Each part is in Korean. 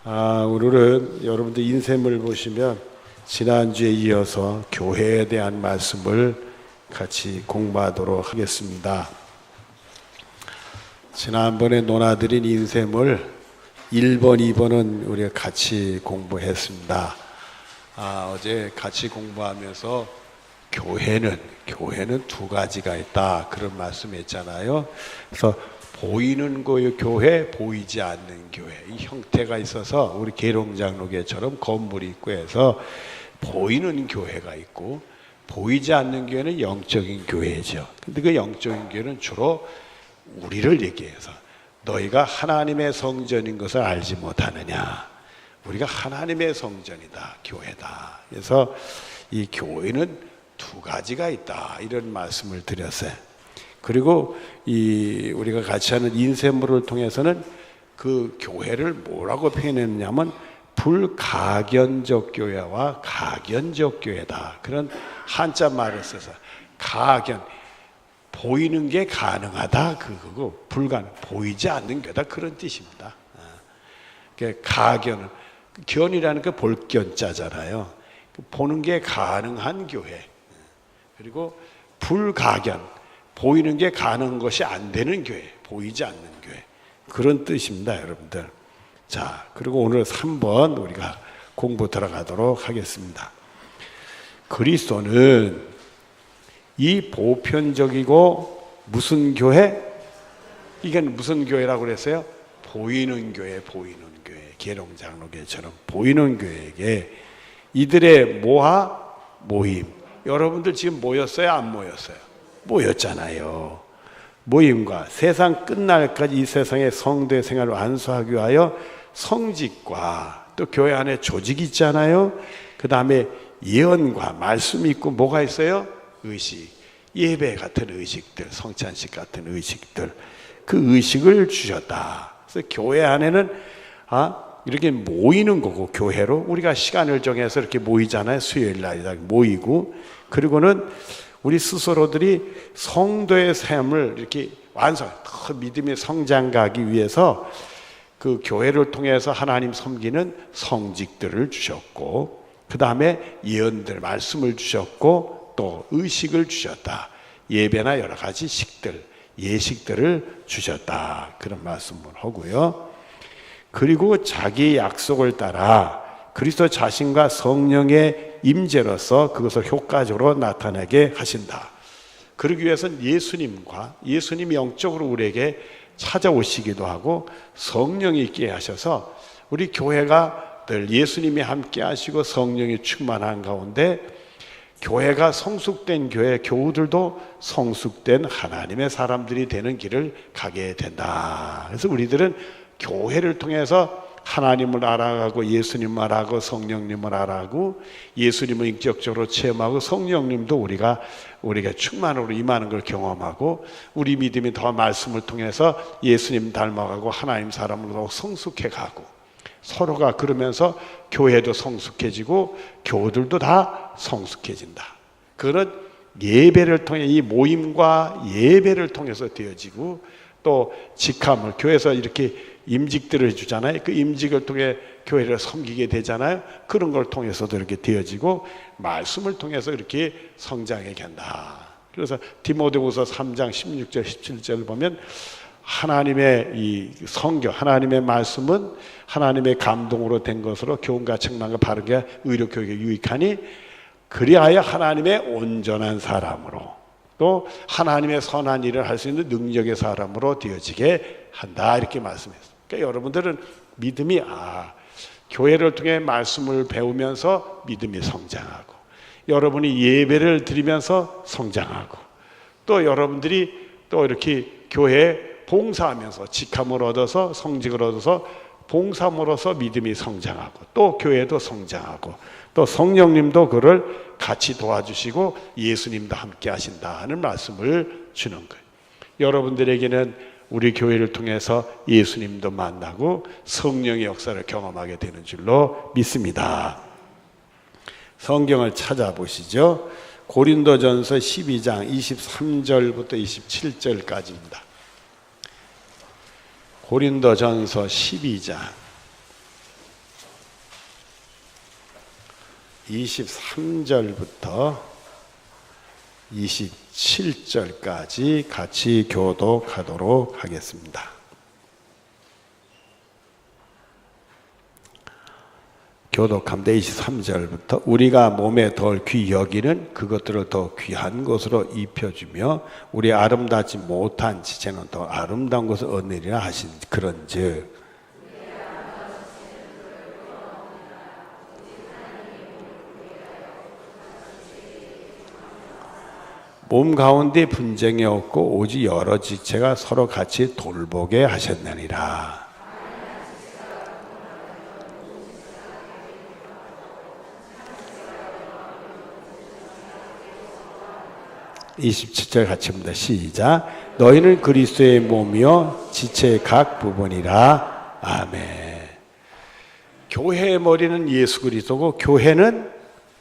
오늘은 여러분들 인생을 보시면 지난주에 이어서 교회에 대한 말씀을 같이 공부하도록 하겠습니다. 지난번에 논하드린 인생을 1번, 2번은 우리가 같이 공부했습니다. 어제 같이 공부하면서 교회는 두 가지가 있다, 그런 말씀했잖아요. 그래서 보이는 교회, 보이지 않는 교회, 이 형태가 있어서 우리 계룡장로교회처럼 건물이 있고 해서 보이는 교회가 있고, 보이지 않는 교회는 영적인 교회죠. 근데 그 영적인 교회는 주로 우리를 얘기해서 너희가 하나님의 성전인 것을 알지 못하느냐, 우리가 하나님의 성전이다, 교회다. 그래서 이 교회는 두 가지가 있다, 이런 말씀을 드렸어요. 그리고 우리가 같이 하는 인쇄물을 통해서는 그 교회를 뭐라고 표현했느냐면 불가견적 교회와 가견적 교회다, 그런 한자 말을 써서 가견, 보이는 게 가능하다 그거고, 보이지 않는 교회다, 그런 뜻입니다. 가견은, 견이라는 게 볼견자잖아요. 보는 게 가능한 교회. 그리고 불가견, 보이는 게 가능한 것이 안 되는 교회, 보이지 않는 교회, 그런 뜻입니다, 여러분들. 자, 그리고 오늘 3번 우리가 공부 들어가도록 하겠습니다. 그리스도는 이 보편적이고 무슨 교회? 이게 무슨 교회라고 그랬어요? 보이는 교회, 보이는 교회. 계룡장로교회처럼 보이는 교회에게 이들의 모임. 여러분들 지금 모였어요, 안 모였어요? 모였잖아요. 모임과 세상 끝날까지 이 세상의 성도의 생활을 완수하기 위하여 성직과 또 교회 안에 조직이 있잖아요. 그 다음에 예언과 말씀이 있고 뭐가 있어요? 의식, 예배 같은 의식들, 성찬식 같은 의식들, 그 의식을 주셨다. 그래서 교회 안에는 이렇게 모이는 거고, 교회로 우리가 시간을 정해서 이렇게 모이잖아요. 수요일 날 모이고, 그리고는 우리 스스로들이 성도의 삶을 이렇게 더 믿음의 성장 가기 위해서 그 교회를 통해서 하나님 섬기는 성직들을 주셨고, 그 다음에 예언들, 말씀을 주셨고, 또 의식을 주셨다. 예배나 여러 가지 식들, 예식들을 주셨다, 그런 말씀을 하고요. 그리고 자기의 약속을 따라 그리스도 자신과 성령의 임재로서 그것을 효과적으로 나타내게 하신다. 그러기 위해서는 예수님이 영적으로 우리에게 찾아오시기도 하고 성령이 있게 하셔서 우리 교회가 늘 예수님이 함께 하시고 성령이 충만한 가운데 교회가 성숙된 교회, 교우들도 성숙된 하나님의 사람들이 되는 길을 가게 된다. 그래서 우리들은 교회를 통해서 하나님을 알아가고, 예수님을 알아가고, 성령님을 알아가고, 예수님을 인격적으로 체험하고, 성령님도 우리가 충만으로 임하는 걸 경험하고, 우리 믿음이 더 말씀을 통해서 예수님 닮아가고 하나님 사람으로 성숙해가고, 서로가 그러면서 교회도 성숙해지고 교우들도 다 성숙해진다. 그런 예배를 통해, 이 모임과 예배를 통해서 되어지고, 또 직함을 교회에서 이렇게 임직들을 해주잖아요. 그 임직을 통해 교회를 섬기게 되잖아요. 그런 걸 통해서도 이렇게 되어지고, 말씀을 통해서 이렇게 성장하게 한다. 그래서 디모데후서 3장 16절 17절을 보면 하나님의 이 성경, 하나님의 말씀은 하나님의 감동으로 된 것으로 교훈과 책망과 바르게 의로 교육에 유익하니 그리하여 하나님의 온전한 사람으로, 또 하나님의 선한 일을 할 수 있는 능력의 사람으로 되어지게 한다, 이렇게 말씀했어요. 그러니까 여러분들은 믿음이 교회를 통해 말씀을 배우면서 믿음이 성장하고, 여러분이 예배를 드리면서 성장하고, 또 여러분들이 또 이렇게 교회에 봉사하면서 직함을 얻어서 성직을 얻어서 봉사함으로써 믿음이 성장하고, 또 교회도 성장하고, 또 성령님도 그를 같이 도와주시고 예수님도 함께 하신다는 말씀을 주는 거예요. 여러분들에게는 우리 교회를 통해서 예수님도 만나고 성령의 역사를 경험하게 되는 줄로 믿습니다. 성경을 찾아보시죠. 고린도전서 12장 23절부터 27절까지입니다. 고린도전서 12장 23절부터 27절까지 같이 교독하도록 하겠습니다. 교독합니다. 23절부터 우리가 몸에 덜 귀 여기는 그것들을 더 귀한 것으로 입혀주며 우리 아름답지 못한 지체는 더 아름다운 것을 얻으리라 하신 그런즉 몸 가운데 분쟁이 없고 오직 여러 지체가 서로 같이 돌보게 하셨느니라. 27절 같이 봅니다. 시작. 너희는 그리스도의 몸이요 지체의 각 부분이라. 아멘. 교회의 머리는 예수 그리스도고 교회는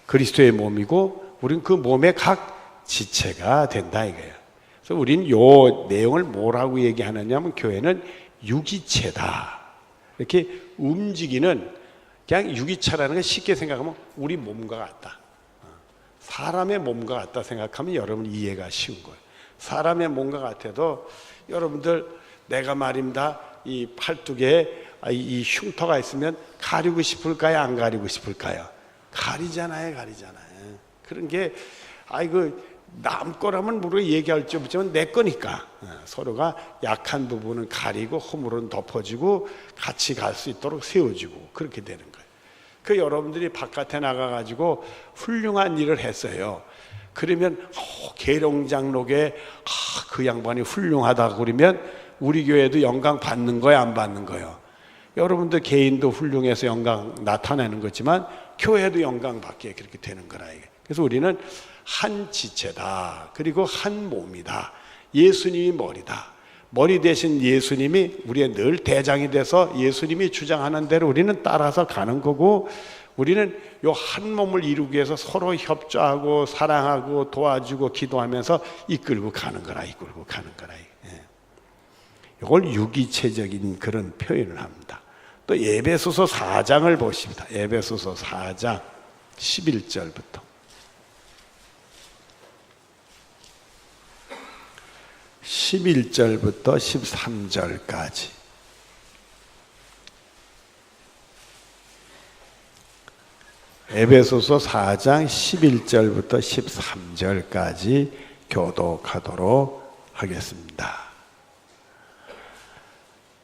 그리스도의 몸이고 우리는 그 몸의 각 지체가 된다 이거예요. 그래서 우리는 요 내용을 뭐라고 얘기하느냐면 교회는 유기체다. 이렇게 움직이는 그냥 유기체라는 걸 쉽게 생각하면 우리 몸과 같다. 사람의 몸과 같다 생각하면 여러분 이해가 쉬운 거예요. 사람의 몸과 같아도 여러분들 내가 말입니다. 이 팔뚝에 이 흉터가 있으면 가리고 싶을까요? 안 가리고 싶을까요? 가리잖아요. 그런 게 남 거라면 모르고 얘기할 줄 없지만 내 거니까 서로가 약한 부분은 가리고 허물은 덮어지고 같이 갈 수 있도록 세워주고 그렇게 되는 거예요. 그 여러분들이 바깥에 나가가지고 훌륭한 일을 했어요. 그러면 계룡장로계 그 양반이 훌륭하다고 그러면 우리 교회도 영광 받는 거예요, 안 받는 거예요? 여러분들 개인도 훌륭해서 영광 나타내는 거지만 교회도 영광 받게 그렇게 되는 거라. 그래서 우리는 한 지체다. 그리고 한 몸이다. 예수님이 머리다. 머리 대신 예수님이 우리의 늘 대장이 돼서 예수님이 주장하는 대로 우리는 따라서 가는 거고 우리는 요 한 몸을 이루기 위해서 서로 협조하고 사랑하고 도와주고 기도하면서 이끌고 가는 거라. 이걸 유기체적인 그런 표현을 합니다. 또 에베소서 4장을 보십니다. 에베소서 4장 11절부터 11절부터 13절까지 에베소서 4장 11절부터 13절까지 교독하도록 하겠습니다.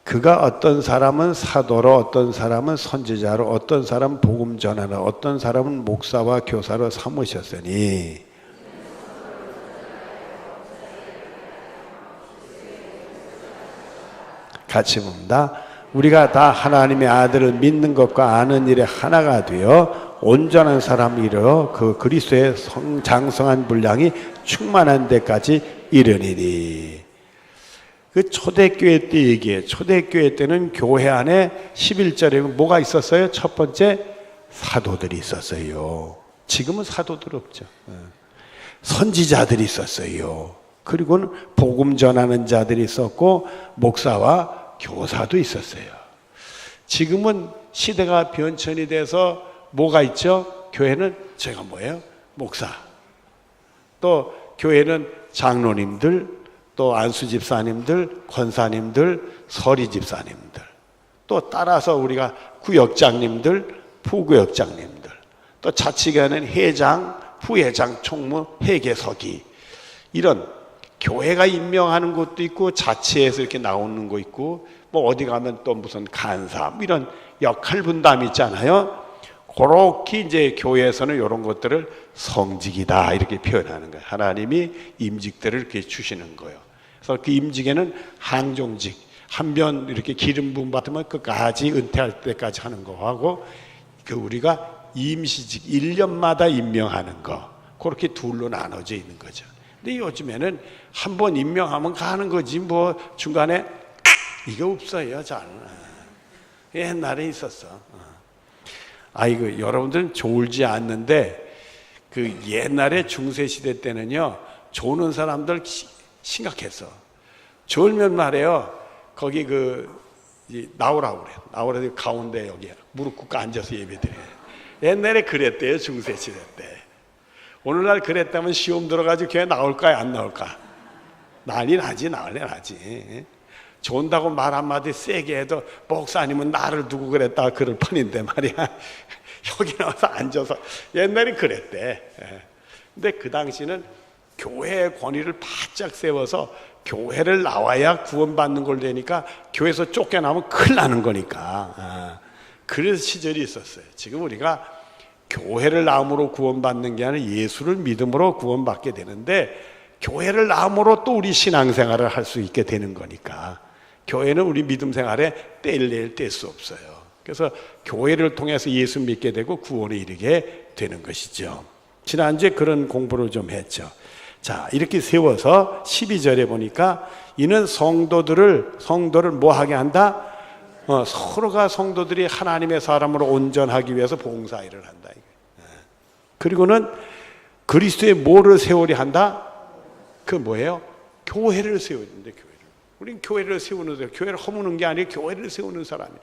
그가 어떤 사람은 사도로 어떤 사람은 선지자로 어떤 사람은 복음 전하러 어떤 사람은 목사와 교사로 삼으셨으니 같이 봅니다. 우리가 다 하나님의 아들을 믿는 것과 아는 일에 하나가 되어 온전한 사람이 이르러 그 그리스도의 장성한 분량이 충만한 데까지 이르니리. 그 초대교회 때 얘기해요. 초대교회 때는 교회 안에 11절에 뭐가 있었어요? 첫 번째 사도들이 있었어요. 지금은 사도들 없죠. 선지자들이 있었어요. 그리고는 복음 전하는 자들이 있었고 목사와 교사도 있었어요. 지금은 시대가 변천이 돼서 뭐가 있죠? 교회는 제가 뭐예요? 목사. 또 교회는 장로님들, 또 안수 집사님들, 권사님들, 서리 집사님들. 또 따라서 우리가 구역장님들, 부구역장님들. 또 자치교회는 회장, 부회장, 총무, 회계서기. 이런 교회가 임명하는 것도 있고 자치에서 이렇게 나오는 거 있고 뭐 어디 가면 또 무슨 간사 이런 역할 분담이 있잖아요. 그렇게 이제 교회에서는 이런 것들을 성직이다 이렇게 표현하는 거예요. 하나님이 임직들을 이렇게 주시는 거예요. 그래서 그 임직에는 항종직 한 번 이렇게 기름 부음 받으면 끝까지 은퇴할 때까지 하는 거하고 그 우리가 임시직 1년마다 임명하는 거 그렇게 둘로 나눠져 있는 거죠. 근데 요즘에는 한 번 임명하면 가는 거지 뭐 중간에 이게 없어요. 잘 옛날에 있었어. 여러분들은 졸지 않는데 그 옛날에 중세시대 때는요 조는 사람들 심각했어. 졸면 말이에요 거기 나오라고 그래요. 나오라고 가운데 여기 무릎 꿇고 앉아서 예배드려요. 옛날에 그랬대요. 중세시대 때. 오늘날 그랬다면 시험 들어가지고 교회 나올까요? 안 나올까? 난리 나지. 좋은다고 말 한마디 세게 해도 목사님은 나를 두고 그랬다 그럴 판인데 말이야. 여기 나와서 앉아서 옛날에 그랬대. 근데 그 당시는 교회의 권위를 바짝 세워서 교회를 나와야 구원받는 걸 되니까 교회에서 쫓겨나면 큰일 나는 거니까. 그래서 시절이 있었어요. 지금 우리가 교회를 나옴으로 구원받는 게 아니라 예수를 믿음으로 구원받게 되는데 교회를 나옴으로 또 우리 신앙생활을 할 수 있게 되는 거니까 교회는 우리 믿음 생활에 뗄래야 뗄 수 없어요. 그래서 교회를 통해서 예수 믿게 되고 구원에 이르게 되는 것이죠. 지난주에 그런 공부를 좀 했죠. 자, 이렇게 세워서 12절에 보니까 이는 성도를 뭐 하게 한다? 서로가 성도들이 하나님의 사람으로 온전하기 위해서 봉사일을 한다. 그리고는 그리스도의 뭐를 세우려 한다? 그 뭐예요? 교회를 세우는데 교회를. 우린 교회를 세우는 사람, 교회를 허무는 게 아니고 교회를 세우는 사람이라.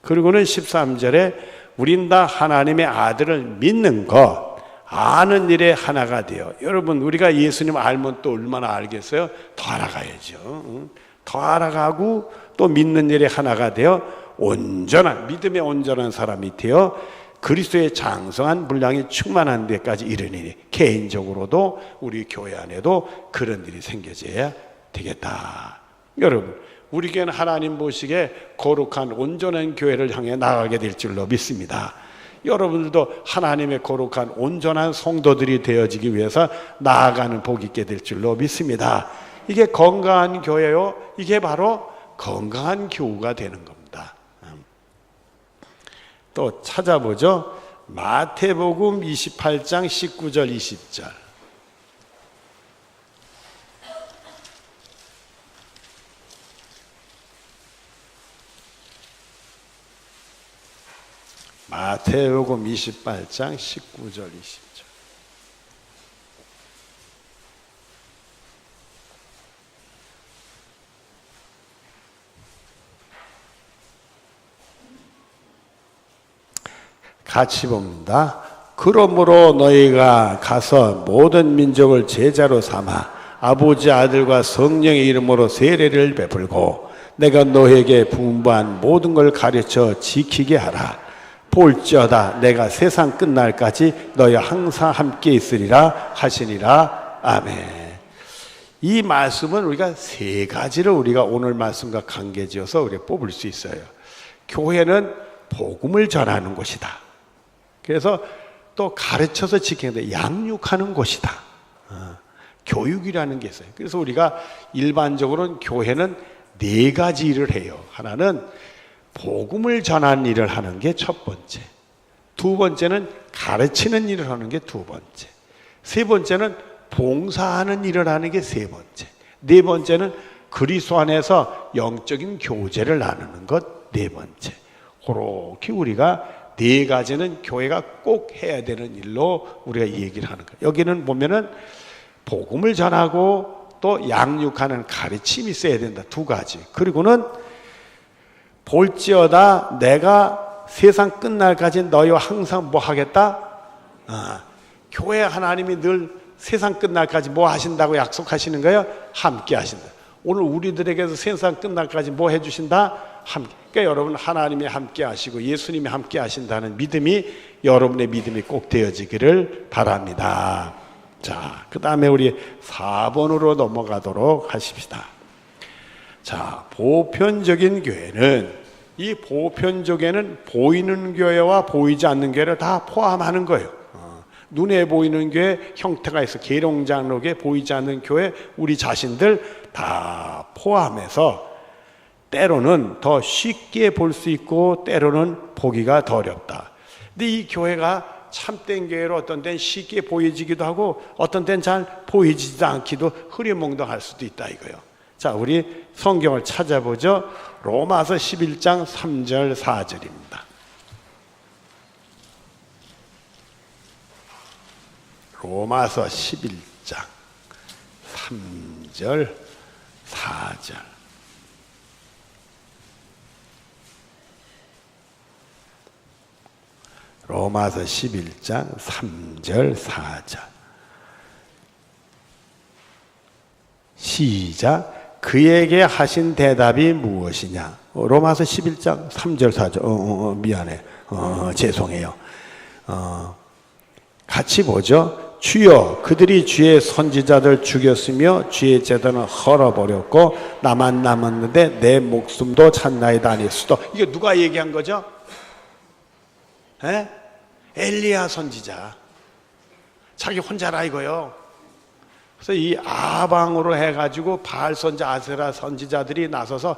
그리고는 13절에 우린 다 하나님의 아들을 믿는 것, 아는 일에 하나가 되어. 여러분 우리가 예수님 알면 또 얼마나 알겠어요? 더 알아가야죠. 더 알아가고 또 믿는 일에 하나가 되어 온전한 믿음에 온전한 사람이 되어 그리스도의 장성한 분량이 충만한 데까지 이르니 개인적으로도 우리 교회 안에도 그런 일이 생겨져야 되겠다. 여러분 우리 교회는 하나님 보시기에 거룩한 온전한 교회를 향해 나가게 될 줄로 믿습니다. 여러분들도 하나님의 거룩한 온전한 성도들이 되어지기 위해서 나아가는 복 있게 될 줄로 믿습니다. 이게 건강한 교회요. 이게 바로 건강한 교우가 되는 겁니다. 또 찾아보죠. 마태복음 28장 19절 20절. 마태복음 28장 19절 20절. 같이 봅니다. 그러므로 너희가 가서 모든 민족을 제자로 삼아 아버지 아들과 성령의 이름으로 세례를 베풀고 내가 너희에게 분부한 모든 걸 가르쳐 지키게 하라. 볼지어다 내가 세상 끝날까지 너희와 항상 함께 있으리라 하시니라. 아멘. 이 말씀은 우리가 세 가지를 우리가 오늘 말씀과 관계지어서 우리가 뽑을 수 있어요. 교회는 복음을 전하는 곳이다. 그래서 또 가르쳐서 지키는 데 양육하는 곳이다. 교육이라는 게 있어요. 그래서 우리가 일반적으로는 교회는 네 가지 일을 해요. 하나는 복음을 전하는 일을 하는 게 첫 번째. 두 번째는 가르치는 일을 하는 게 두 번째. 세 번째는 봉사하는 일을 하는 게 세 번째. 네 번째는 그리스도 안에서 영적인 교제를 나누는 것 네 번째. 그렇게 우리가 네 가지는 교회가 꼭 해야 되는 일로 우리가 얘기를 하는 거예요. 여기는 보면은 복음을 전하고 또 양육하는 가르침이 있어야 된다. 두 가지. 그리고는 볼지어다 내가 세상 끝날까지 너희와 항상 뭐 하겠다? 교회 하나님이 늘 세상 끝날까지 뭐 하신다고 약속하시는 거예요? 함께 하신다. 오늘 우리들에게서 세상 끝날까지 뭐 해주신다? 함께. 그러니까 여러분 하나님이 함께 하시고 예수님이 함께 하신다는 믿음이 여러분의 믿음이 꼭 되어지기를 바랍니다. 자, 그 다음에 우리 4번으로 넘어가도록 하십시다. 자, 보편적인 교회는 이 보편적에는 보이는 교회와 보이지 않는 교회를 다 포함하는 거예요. 눈에 보이는 교회 형태가 있어. 계룡장로교회, 보이지 않는 교회, 우리 자신들 다 포함해서 때로는 더 쉽게 볼 수 있고 때로는 보기가 더 어렵다. 근데 이 교회가 참된 교회로 어떤 때는 쉽게 보여지기도 하고 어떤 때는 잘 보이지도 않기도 흐리멍덩할 수도 있다 이거예요. 자, 우리 성경을 찾아보죠. 로마서 11장 3절 4절입니다. 로마서 11장 3절 4절. 로마서 11장 3절 4절. 시작. 그에게 하신 대답이 무엇이냐? 로마서 11장 3절 4절. 미안해. 죄송해요. 같이 보죠. 주여, 그들이 주의 선지자들 죽였으며 주의 제단을 헐어버렸고 나만 남았는데 내 목숨도 찾나이다 아니수도. 이게 누가 얘기한 거죠? 엘리야 선지자. 자기 혼자라 이거요. 그래서 이 아방으로 해가지고 바알 선지자, 아세라 선지자들이 나서서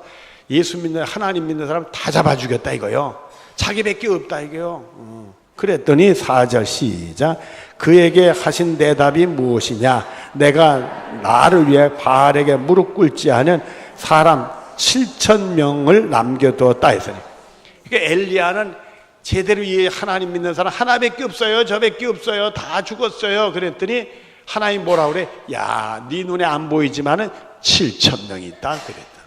예수 믿는, 하나님 믿는 사람 다 잡아 죽였다 이거요. 자기밖에 없다 이거요. 그랬더니 4절 시작. 그에게 하신 대답이 무엇이냐? 내가 나를 위해 바알에게 무릎 꿇지 않은 사람 7,000명을 남겨두었다 했으니. 그러니까 엘리야는 제대로 이 하나님 믿는 사람 하나밖에 없어요. 저밖에 없어요. 다 죽었어요. 그랬더니 하나님 뭐라 그래? 야, 네 눈에 안 보이지만은 7,000명이 있다 그랬다.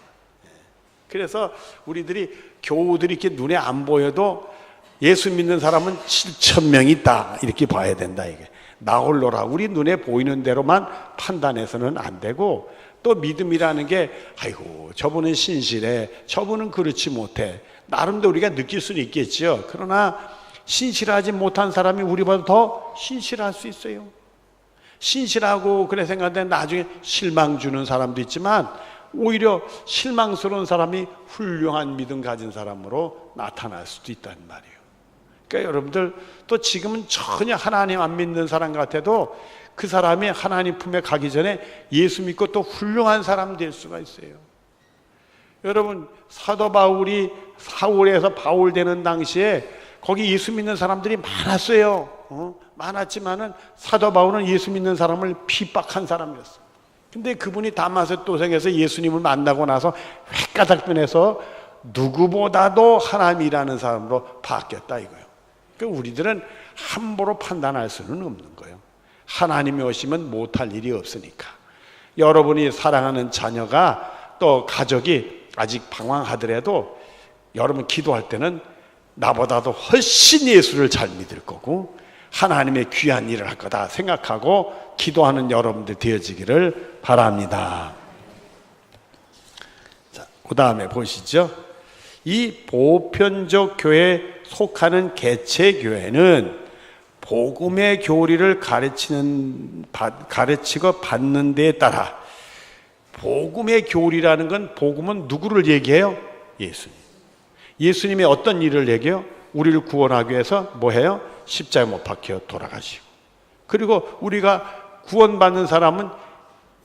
그래서 우리들이 교우들이 이렇게 눈에 안 보여도 예수 믿는 사람은 7,000명이 있다 이렇게 봐야 된다. 이게 나 홀로라 우리 눈에 보이는 대로만 판단해서는 안 되고, 또 믿음이라는 게 아이고 저분은 신실해, 저분은 그렇지 못해, 나름대로 우리가 느낄 수는 있겠죠. 그러나 신실하지 못한 사람이 우리보다 더 신실할 수 있어요. 신실하고 그래 생각하는데 나중에 실망 주는 사람도 있지만 오히려 실망스러운 사람이 훌륭한 믿음 가진 사람으로 나타날 수도 있다는 말이에요. 그러니까 여러분들 또 지금은 전혀 하나님 안 믿는 사람 같아도 그 사람이 하나님 품에 가기 전에 예수 믿고 또 훌륭한 사람 될 수가 있어요. 여러분 사도 바울이 사울에서 바울 되는 당시에 거기 예수 믿는 사람들이 많았어요. 많았지만은 사도 바울은 예수 믿는 사람을 핍박한 사람이었어요. 근데 그분이 다마스 도성에서 예수님을 만나고 나서 획가닥 변해서 누구보다도 하나님이라는 사람으로 바뀌었다 이거예요. 그러니까 우리들은 함부로 판단할 수는 없는 거예요. 하나님이 오시면 못할 일이 없으니까. 여러분이 사랑하는 자녀가 또 가족이 아직 방황하더라도 여러분 기도할 때는 나보다도 훨씬 예수를 잘 믿을 거고 하나님의 귀한 일을 할 거다 생각하고 기도하는 여러분들 되어지기를 바랍니다. 자, 그 다음에 보시죠. 이 보편적 교회에 속하는 개체교회는 복음의 교리를 가르치고 받는 데에 따라, 복음의 교리라는 건, 복음은 누구를 얘기해요? 예수님. 예수님이 어떤 일을 얘기해요? 우리를 구원하기 위해서 뭐 해요? 십자가에 못 박혀 돌아가시고, 그리고 우리가 구원받는 사람은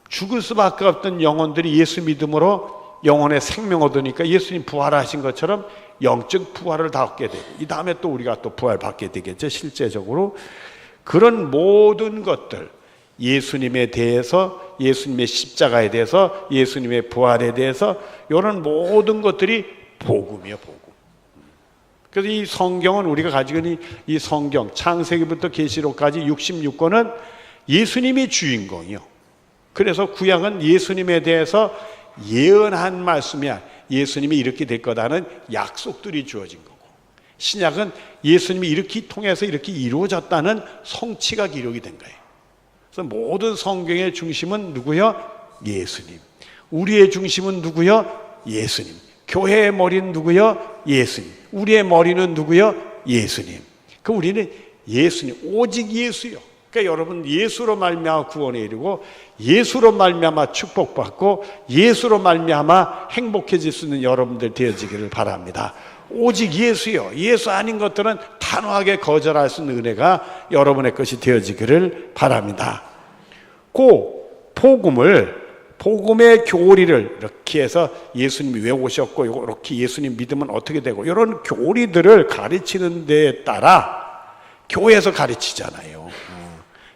죽을 수밖에 없던 영혼들이 예수 믿음으로 영혼의 생명 얻으니까 예수님 부활하신 것처럼 영적 부활을 다 얻게 되고, 이 다음에 또 우리가 또 부활받게 되겠죠. 실제적으로 그런 모든 것들, 예수님에 대해서, 예수님의 십자가에 대해서, 예수님의 부활에 대해서, 이런 모든 것들이 복음이에요. 복음. 그래서 이 성경은, 우리가 가지고 있는 이 성경, 창세기부터 계시록까지 66권은 예수님이 주인공이요. 그래서 구약은 예수님에 대해서 예언한 말씀이야. 예수님이 이렇게 될 거다는 약속들이 주어진 거고, 신약은 예수님이 이렇게 통해서 이렇게 이루어졌다는 성취가 기록이 된 거예요. 그래서 모든 성경의 중심은 누구요? 예수님. 우리의 중심은 누구요? 예수님. 교회의 머리는 누구요? 예수님. 우리의 머리는 누구요? 예수님. 그 우리는 예수님, 오직 예수요. 그러니까 여러분 예수로 말미암아 구원에 이르고, 예수로 말미암아 축복받고, 예수로 말미암아 행복해질 수 있는 여러분들 되어지기를 바랍니다. 오직 예수요. 예수 아닌 것들은 단호하게 거절할 수 있는 은혜가 여러분의 것이 되어지기를 바랍니다. 그 복음의 교리를 이렇게 해서 예수님이 왜 오셨고 이렇게 예수님 믿으면 어떻게 되고, 이런 교리들을 가르치는 데에 따라, 교회에서 가르치잖아요.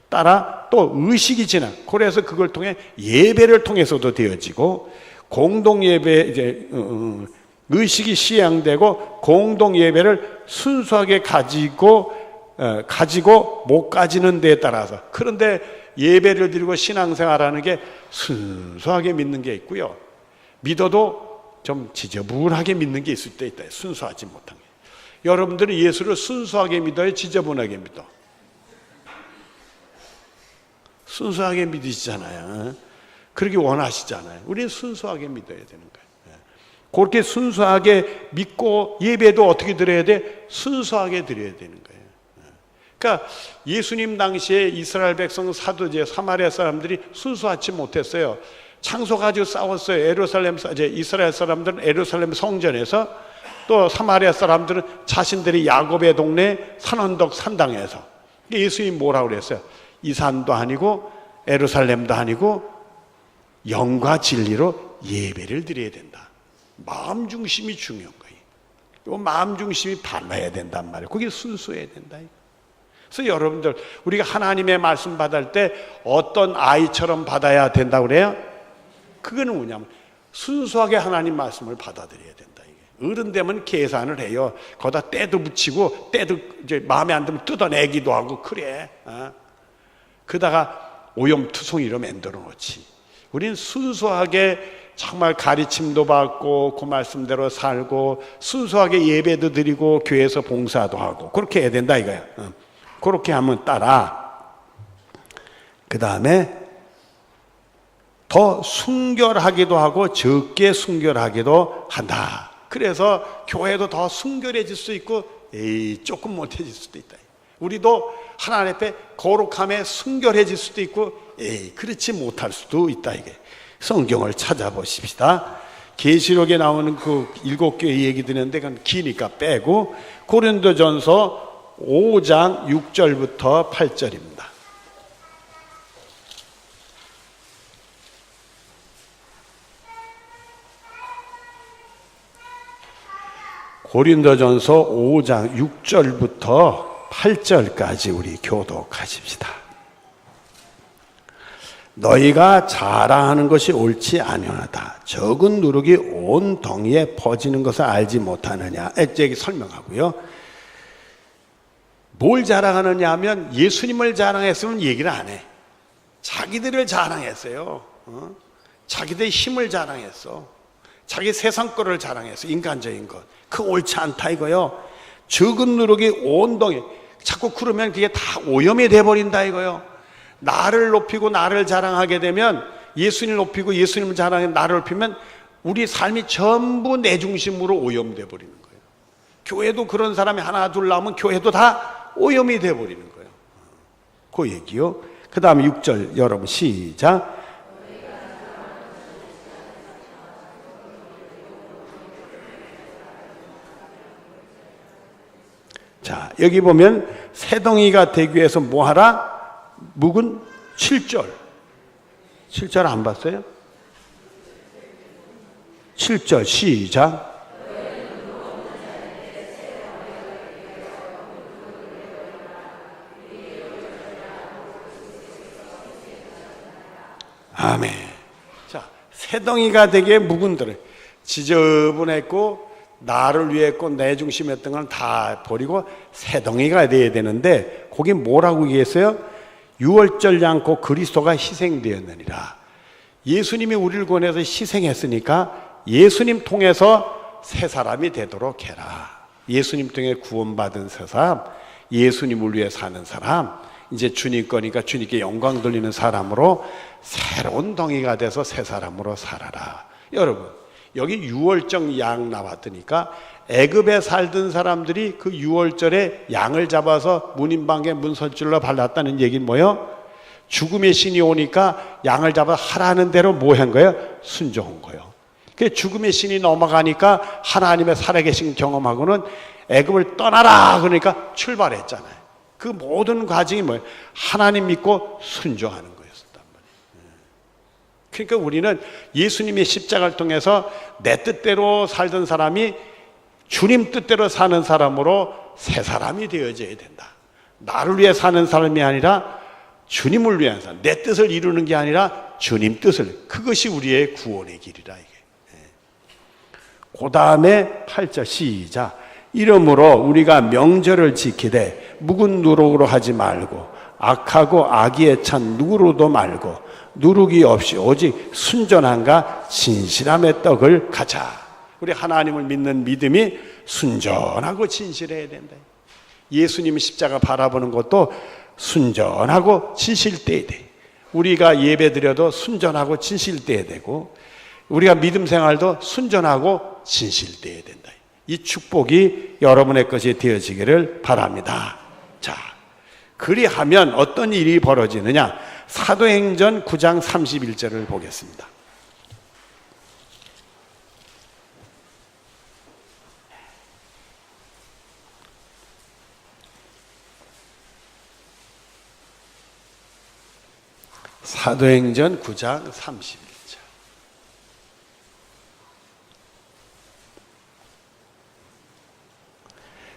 따라 또 의식이 지나, 그래서 그걸 통해 예배를 통해서도 되어지고, 공동 예배 이제 의식이 시향되고 공동 예배를 순수하게 가지고 못 가지는 데에 따라서, 그런데 예배를 드리고 신앙생활하는 게 순수하게 믿는 게 있고요, 믿어도 좀 지저분하게 믿는 게 있을 때 있다. 순수하지 못한 게. 여러분들은 예수를 순수하게 믿어요? 지저분하게 믿어? 순수하게 믿으시잖아요. 그렇게 원하시잖아요. 우리는 순수하게 믿어야 되는 거예요. 그렇게 순수하게 믿고 예배도 어떻게 드려야 돼? 순수하게 드려야 되는 거예요. 그러니까 예수님 당시에 이스라엘 백성 사두제 사마리아 사람들이 순수하지 못했어요. 창소 가지고 싸웠어요. 이스라엘 사람들은 예루살렘 성전에서, 또 사마리아 사람들은 자신들이 야곱의 동네 산언덕 산당에서. 예수님이 뭐라고 그랬어요? 이 산도 아니고 예루살렘도 아니고 영과 진리로 예배를 드려야 된다. 마음 중심이 중요한 거예요. 또 마음 중심이 발라야 된단 말이에요. 그게 순수해야 된다. 그래서 여러분들, 우리가 하나님의 말씀 받을 때 어떤 아이처럼 받아야 된다고 그래요? 그거는 뭐냐면 순수하게 하나님 말씀을 받아들여야 된다. 이게. 어른 되면 계산을 해요. 거기다 때도 붙이고, 때도 이제 마음에 안 들면 뜯어내기도 하고 그래. 그러다가 오염투성이로 만들어 놓지. 우리는 순수하게 정말 가르침도 받고 그 말씀대로 살고 순수하게 예배도 드리고 교회에서 봉사도 하고 그렇게 해야 된다 이거야. 그렇게 하면 따라. 그 다음에 더 순결하기도 하고 적게 순결하기도 한다. 그래서 교회도 더 순결해질 수 있고 조금 못해질 수도 있다. 우리도 하나님 앞에 거룩함에 순결해질 수도 있고 그렇지 못할 수도 있다. 이게 성경을 찾아보십시다. 계시록에 나오는 그 7교회 얘기 드렸는데 그건 기니까 빼고 고린도전서 5장 6절부터 8절입니다. 고린도전서 5장 6절부터 8절까지 우리 교독하십시다. 너희가 자랑하는 것이 옳지 아니하다. 적은 누룩이 온 덩이에 퍼지는 것을 알지 못하느냐. 여기 설명하고요. 뭘 자랑하느냐 하면 예수님을 자랑했으면 얘기를 안 해. 자기들을 자랑했어요. 자기들의 힘을 자랑했어. 자기 세상 거를 자랑했어. 인간적인 것. 그거 옳지 않다 이거요. 적은 누룩이 온 덩이. 자꾸 그러면 그게 다 오염이 돼버린다 이거요. 나를 높이고 나를 자랑하게 되면, 예수님을 높이고 예수님을 자랑해 나를 높이면 우리 삶이 전부 내 중심으로 오염돼 버리는 거예요. 교회도 그런 사람이 하나 둘 나오면 교회도 다 오염이 돼 버리는 거예요. 그 얘기요. 그 다음에 6절 여러분 시작. 자, 여기 보면 새덩이가 되기 위해서 뭐 하라? 묵은 7절. 7절 안 봤어요? 7절 시작. 아멘. 자, 새덩이가 되게 묵은들, 지저분했고 나를 위했고 내 중심이었던 건 다 버리고 새덩이가 돼야 되는데, 거기 뭐라고 얘기했어요? 유월절 않고 그리스도가 희생되었느니라. 예수님이 우리를 구원해서 희생했으니까 예수님 통해서 새 사람이 되도록 해라. 예수님 통해 구원받은 새 사람, 예수님을 위해 사는 사람, 이제 주님 거니까 주님께 영광 돌리는 사람으로 새로운 덩이가 돼서 새 사람으로 살아라. 여러분, 여기 유월절 양 나왔으니까 애굽에 살던 사람들이 그 유월절에 양을 잡아서 문인방에 문설줄로 발랐다는 얘기는 뭐예요? 죽음의 신이 오니까 양을 잡아 하라는 대로 뭐 한 거예요? 순종한 거예요. 죽음의 신이 넘어가니까 하나님의 살아계신 경험하고는 애굽을 떠나라 그러니까 출발했잖아요. 그 모든 과정이 뭐예요? 하나님 믿고 순종하는 거였단 말이에요. 그러니까 우리는 예수님의 십자가를 통해서 내 뜻대로 살던 사람이 주님 뜻대로 사는 사람으로 새 사람이 되어져야 된다. 나를 위해 사는 사람이 아니라 주님을 위한 사람, 내 뜻을 이루는 게 아니라 주님 뜻을, 그것이 우리의 구원의 길이라. 이게. 그 다음에 8절 시작. 이러므로 우리가 명절을 지키되 묵은 누룩으로 하지 말고 악하고 악의에 찬 누구로도 말고 누룩이 없이 오직 순전함과 진실함의 떡을 가자. 우리 하나님을 믿는 믿음이 순전하고 진실해야 된다. 예수님 십자가 바라보는 것도 순전하고 진실돼야 돼. 우리가 예배드려도 순전하고 진실돼야 되고, 우리가 믿음 생활도 순전하고 진실돼야 된다. 이 축복이 여러분의 것이 되어지기를 바랍니다. 자, 그리하면 어떤 일이 벌어지느냐? 사도행전 9장 31절을 보겠습니다. 사도행전 9장 31절.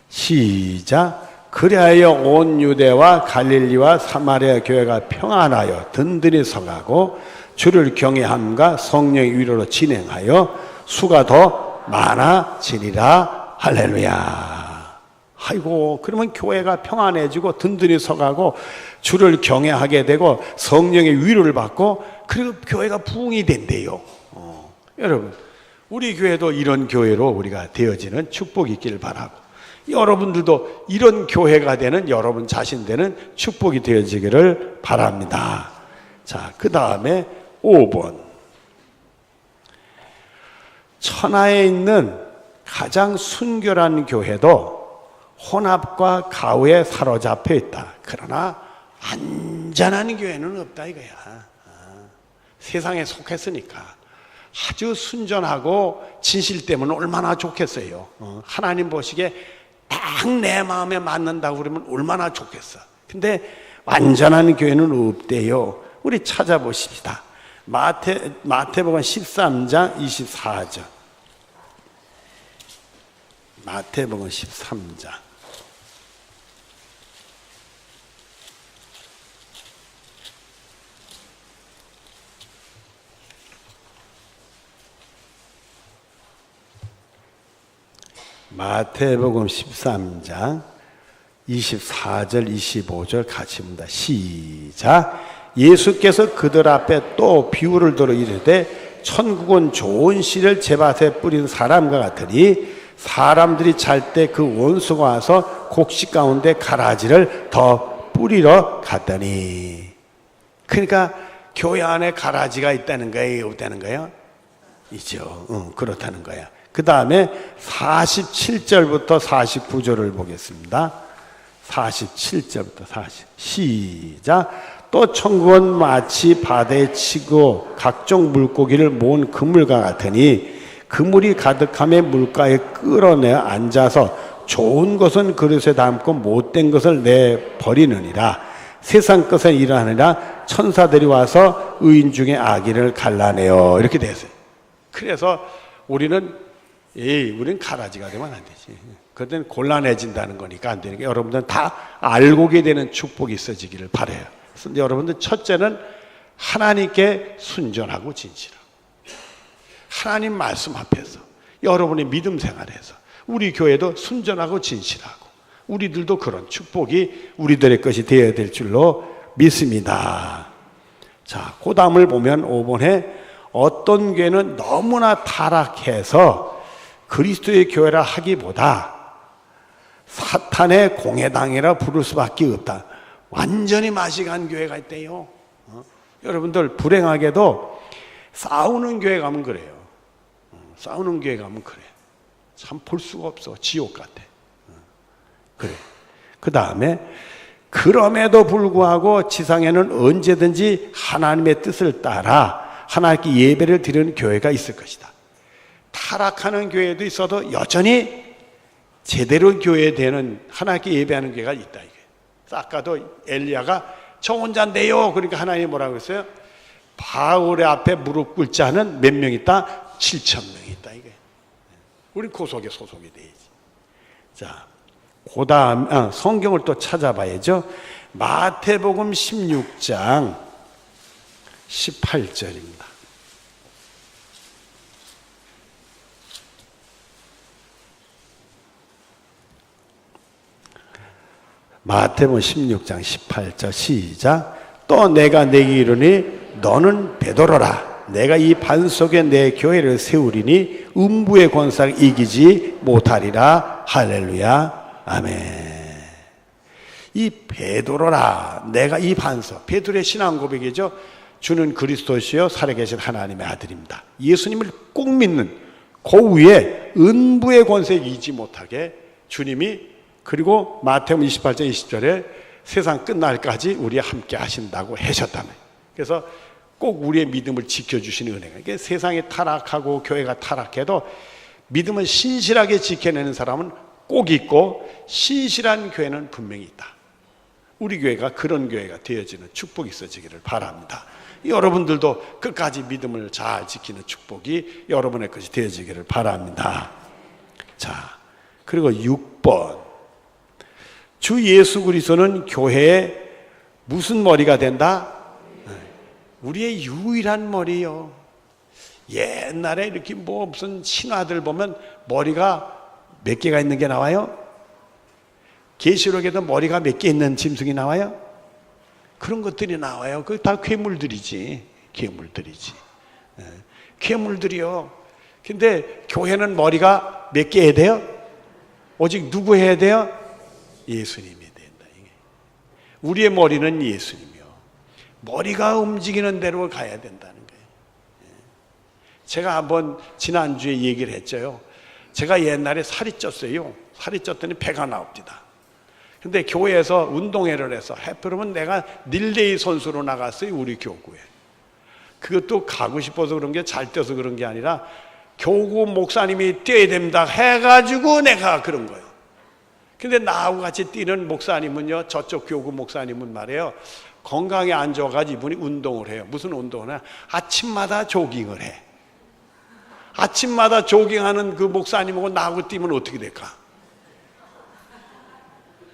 시작. 그리하여 온 유대와 갈릴리와 사마리아 교회가 평안하여 든든히 서가고 주를 경외함과 성령의 위로로 진행하여 수가 더 많아지리라. 할렐루야. 아이고, 그러면 교회가 평안해지고 든든히 서가고 주를 경외하게 되고 성령의 위로를 받고, 그리고 교회가 부흥이 된대요. 여러분, 우리 교회도 이런 교회로 우리가 되어지는 축복이 있기를 바라고, 여러분들도 이런 교회가 되는 여러분 자신 되는 축복이 되어지기를 바랍니다. 자, 그 다음에 5번. 천하에 있는 가장 순결한 교회도 혼합과 가후에 사로잡혀 있다. 그러나 안전한 교회는 없다 이거야. 세상에 속했으니까. 아주 순전하고 진실 때문에 얼마나 좋겠어요. 하나님 보시기에 딱 내 마음에 맞는다고 그러면 얼마나 좋겠어. 근데 완전한 교회는 없대요. 우리 찾아보십시다. 마태복음 13장 24절. 마태복음 13장. 마태복음 13장 24절 25절 같이 봅니다. 시작. 예수께서 그들 앞에 또 비유를 들어 이르되 천국은 좋은 씨를 제밭에 뿌린 사람과 같으니 사람들이 잘 때 그 원수가 와서 곡식 가운데 가라지를 더 뿌리러 갔더니. 그러니까 교회 안에 가라지가 있다는 거예요, 없다는 거예요? 있죠. 그렇다는 거야. 그 다음에 47절부터 49절을 보겠습니다. 47절부터 40. 시작. 또 천국은 마치 바다에 치고 각종 물고기를 모은 그물과 같으니 그물이 가득함에 물가에 끌어내 앉아서 좋은 것은 그릇에 담고 못된 것을 내버리느니라. 세상 것에 일하느라 천사들이 와서 의인 중에 악인을 갈라내어. 이렇게 됐어요. 그래서 우리는 가라지가 되면 안 되지. 그때는 곤란해진다는 거니까 안 되는 게, 여러분들은 다 알고게 되는 축복이 있어지기를 바라요. 그래서 여러분들 첫째는 하나님께 순전하고 진실하고, 하나님 말씀 앞에서 여러분의 믿음 생활에서 우리 교회도 순전하고 진실하고, 우리들도 그런 축복이 우리들의 것이 되어야 될 줄로 믿습니다. 자, 그 다음을 보면 5번에 어떤 교회는 너무나 타락해서 그리스도의 교회라 하기보다 사탄의 공회당이라 부를 수밖에 없다. 완전히 맛이 간 교회가 있대요. 여러분들 불행하게도 싸우는 교회 가면 그래요. 싸우는 교회 가면 그래. 참 볼 수가 없어. 지옥 같아. 그래. 그 다음에 그럼에도 불구하고 지상에는 언제든지 하나님의 뜻을 따라 하나님께 예배를 드리는 교회가 있을 것이다. 타락하는 교회도 있어도 여전히 제대로 교회되는, 하나님께 예배하는 교회가 있다. 이게. 아까도 엘리야가 저 혼자인데요. 그러니까 하나님이 뭐라고 했어요? 바울의 앞에 무릎 꿇지 자는 몇 명 있다? 7,000명이 있다. 이게. 우리 그 속에 소속이 돼야지. 자, 그 다음 성경을 또 찾아봐야죠. 마태복음 16장 18절입니다. 마태복음 16장 18절 시작. 또 내가 내게 이르니 너는 베드로라. 내가 이 반 속에 내 교회를 세우리니 음부의 권세를 이기지 못하리라. 할렐루야. 아멘. 이 베드로라, 내가 이 반석, 베드로의 신앙 고백이죠. 주는 그리스도시요 살아계신 하나님의 아들입니다. 예수님을 꼭 믿는 그 위에 음부의 권세에 이기지 못하게 주님이, 그리고 마태복음 28장 20절에 세상 끝날까지 우리와 함께 하신다고 하셨다며. 그래서 꼭 우리의 믿음을 지켜주시는 은혜가, 그러니까 세상이 타락하고 교회가 타락해도 믿음을 신실하게 지켜내는 사람은 꼭 있고 신실한 교회는 분명히 있다. 우리 교회가 그런 교회가 되어지는 축복이 있어지기를 바랍니다. 여러분들도 끝까지 믿음을 잘 지키는 축복이 여러분의 것이 되어지기를 바랍니다. 자, 그리고 6번, 주 예수 그리스도는 교회의 무슨 머리가 된다? 우리의 유일한 머리요. 옛날에 이렇게 뭐 무슨 신화들 보면 머리가 몇 개가 있는 게 나와요? 계시록에도 머리가 몇 개 있는 짐승이 나와요? 그런 것들이 나와요. 그게 다 괴물들이지. 괴물들이지. 괴물들이요. 근데 교회는 머리가 몇 개 해야 돼요? 오직 누구 해야 돼요? 예수님이 된다. 우리의 머리는 예수님이요. 머리가 움직이는 대로 가야 된다는 거예요. 제가 한번 지난주에 얘기를 했죠. 제가 옛날에 살이 쪘어요. 살이 쪘더니 배가 나옵니다. 근데 교회에서 운동회를 해서 해프로면 내가 릴레이 선수로 나갔어요. 우리 교구에. 그것도 가고 싶어서 그런 게, 잘 뛰어서 그런 게 아니라 교구 목사님이 뛰어야 됩니다 해가지고 내가 그런 거예요. 근데 나하고 같이 뛰는 목사님은요, 저쪽 교구 목사님은 말이에요, 건강에 안 좋아가지고 이분이 운동을 해요. 무슨 운동을 해? 아침마다 조깅을 해. 아침마다 조깅하는 그 목사님하고 나하고 뛰면 어떻게 될까?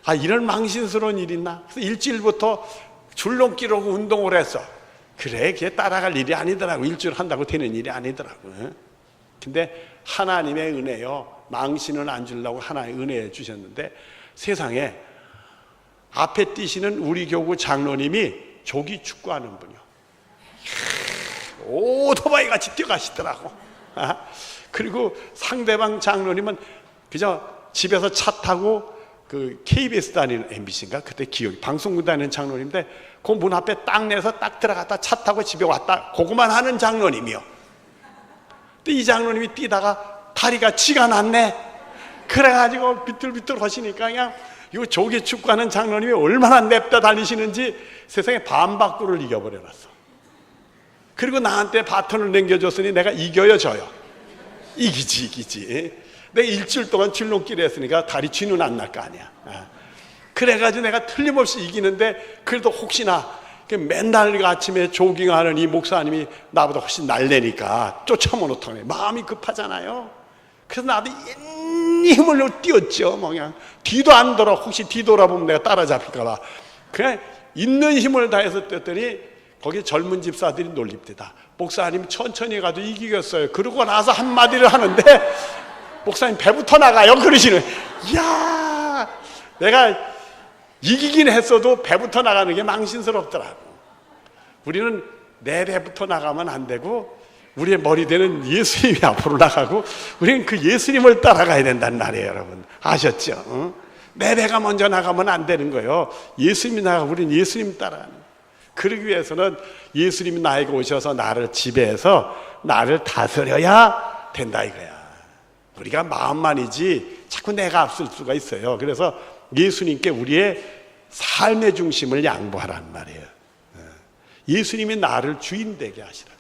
아, 이런 망신스러운 일이 있나? 그래서 일주일부터 줄넘기로 운동을 했어. 그래, 그게 따라갈 일이 아니더라고. 일주일 한다고 되는 일이 아니더라고. 근데 하나님의 은혜요, 망신은 안 주려고 하나의 은혜 주셨는데, 세상에 앞에 뛰시는 우리 교구 장로님이 조기 축구하는 분이요, 오토바이 같이 뛰어가시더라고. 그리고 상대방 장로님은 그저 집에서 차 타고 그 KBS 다니는, MBC인가? 그때 기억이, 방송국 다니는 장로님인데 그 문 앞에 딱 내서 딱 들어갔다 차 타고 집에 왔다, 그거만 하는 장로님이요. 근데 이 장로님이 뛰다가 다리가 쥐가 났네. 그래가지고 비틀비틀 하시니까 그냥 이 조기 축구하는 장로님이 얼마나 냅다 달리시는지 세상에 반박구를 이겨버려놨어. 그리고 나한테 바톤을 넘겨줬으니 내가 이겨요, 져요? 이기지. 내가 일주일 동안 줄넘기를 했으니까 다리 쥐는 안 날 거 아니야. 그래가지고 내가 틀림없이 이기는데, 그래도 혹시나 맨날 아침에 조깅하는 이 목사님이 나보다 훨씬 날래니까 쫓아오면 어떡하네. 마음이 급하잖아요. 그래서 나도 힘을 뛰었죠. 뭐 그냥 뒤도 안 돌아. 혹시 뒤돌아보면 내가 따라잡힐까봐 그냥 있는 힘을 다해서 뛰었더니 거기 젊은 집사들이 놀립니다. 목사님 천천히 가도 이기겠어요. 그러고 나서 한마디를 하는데 목사님 배부터 나가요 그러시는. 이야, 내가 이기긴 했어도 배부터 나가는 게 망신스럽더라고. 우리는 내 배부터 나가면 안 되고 우리의 머리 되는 예수님이 앞으로 나가고 우리는 그 예수님을 따라가야 된다는 말이에요. 여러분 아셨죠? 응? 내 배가 먼저 나가면 안 되는 거예요. 예수님이 나가고 우리는 예수님 따라가는 거예요. 그러기 위해서는 예수님이 나에게 오셔서 나를 지배해서 나를 다스려야 된다 이거야. 우리가 마음만이지 자꾸 내가 앞설 수가 있어요. 그래서 예수님께 우리의 삶의 중심을 양보하라는 말이에요. 예수님이 나를 주인 되게 하시라.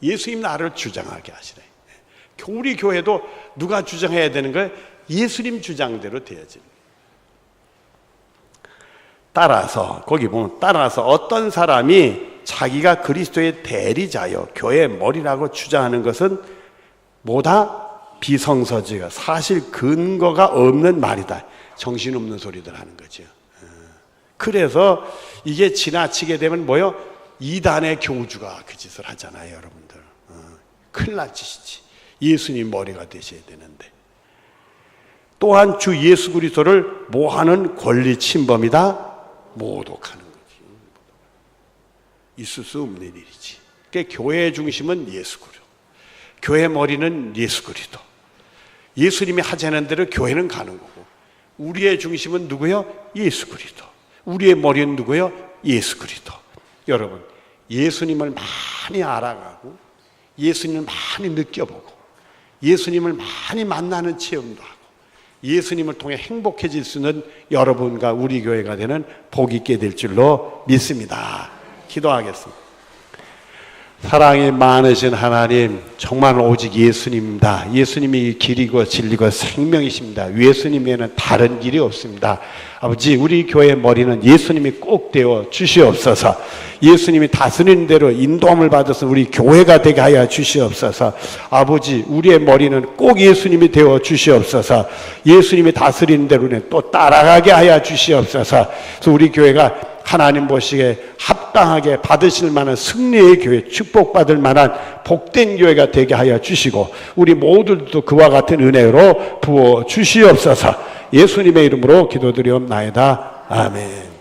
예수님이 나를 주장하게 하시라. 우리 교회도 누가 주장해야 되는 거예요? 예수님 주장대로 되어지는 거예요. 따라서 거기 보면 따라서 어떤 사람이 자기가 그리스도의 대리자여 교회의 머리라고 주장하는 것은 뭐다? 비성서지가 사실 근거가 없는 말이다. 정신없는 소리들 하는 거죠. 그래서 이게 지나치게 되면 뭐요? 이단의 교주가 그 짓을 하잖아요, 여러분들. 큰일 날 짓이지. 예수님 머리가 되셔야 되는데. 또한 주 예수 그리스도를 뭐하는 권리 침범이다? 모독하는 거지. 있을 수 없는 일이지. 그러니까 교회의 중심은 예수 그리스도, 교회 머리는 예수 그리스도. 예수님이 하자는 대로 교회는 가는 거고, 우리의 중심은 누구요? 예수 그리스도. 우리의 머리는 누구요? 예수 그리스도. 여러분, 예수님을 많이 알아가고 예수님을 많이 느껴보고 예수님을 많이 만나는 체험도 하고 예수님을 통해 행복해질 수 있는 여러분과 우리 교회가 되는 복 있게 될 줄로 믿습니다. 기도하겠습니다. 사랑이 많으신 하나님, 정말 오직 예수님입니다. 예수님이 길이고 진리고 생명이십니다. 예수님에는 다른 길이 없습니다. 아버지, 우리 교회의 머리는 예수님이 꼭 되어 주시옵소서. 예수님이 다스리는 대로 인도함을 받아서 우리 교회가 되게 하여 주시옵소서. 아버지, 우리의 머리는 꼭 예수님이 되어 주시옵소서. 예수님이 다스리는 대로는 또 따라가게 하여 주시옵소서. 그래서 우리 교회가 하나님 보시기에 합당하게 받으실 만한 승리의 교회, 축복받을 만한 복된 교회가 되게 하여 주시고 우리 모두도 그와 같은 은혜로 부어 주시옵소서. 예수님의 이름으로 기도드리옵나이다. 아멘.